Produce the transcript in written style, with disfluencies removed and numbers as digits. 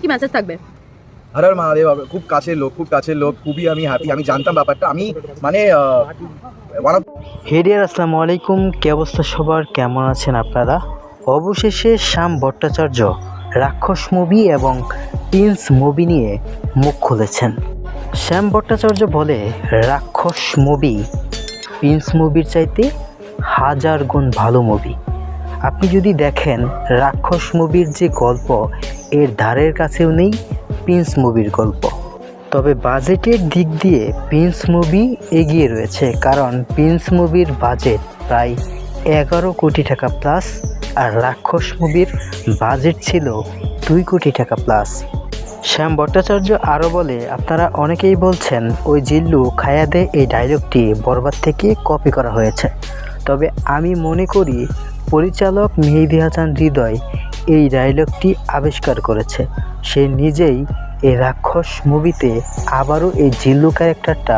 কি মেসেজ থাকবে? হর হর মহাদেব। খুব কাছের লোক, খুবই আমি হ্যাপি। আমি জানতাম ব্যাপারটা, আমি মানে হে ডিয়ার, আসসালামু আলাইকুম। কি অবস্থা সবার, কেমন আছেন আপনারা? অবশেষে শ্যাম ভট্টাচার্য রাক্ষস মুভি এবং প্রিন্স মুভি নিয়ে মুখ খুলেছেন। শ্যাম ভট্টাচার্য বলে রাক্ষস মুভি প্রিন্স মুভির চাইতে হাজার গুণ ভালো মুভি। আপনি যদি দেখেন রাক্ষস মুভির যে গল্প, এর ধারের কাছেও নেই প্রিন্স মুভির গল্প। তবে বাজেটের দিক দিয়ে প্রিন্স মুভি এগিয়ে রয়েছে, কারণ প্রিন্স মুভির বাজেট প্রায় 11 কোটি টাকা প্লাস, আর রাক্ষস মুভির বাজেট ছিল 2 কোটি টাকা প্লাস। শ্যাম ভট্টাচার্য আরও বলে, আপনারা অনেকেই বলছেন ওই জিল্লু খায়া দে এই ডায়লগটি বরবাদ থেকে কপি করা হয়েছে। তবে আমি মনে করি পরিচালক মেহেদী হাসান হৃদয় এই ডায়লগটি আবিষ্কার করেছে। সে নিজেই এই রাক্ষস মুভিতে আবারও এই জিল্লু ক্যারেক্টারটা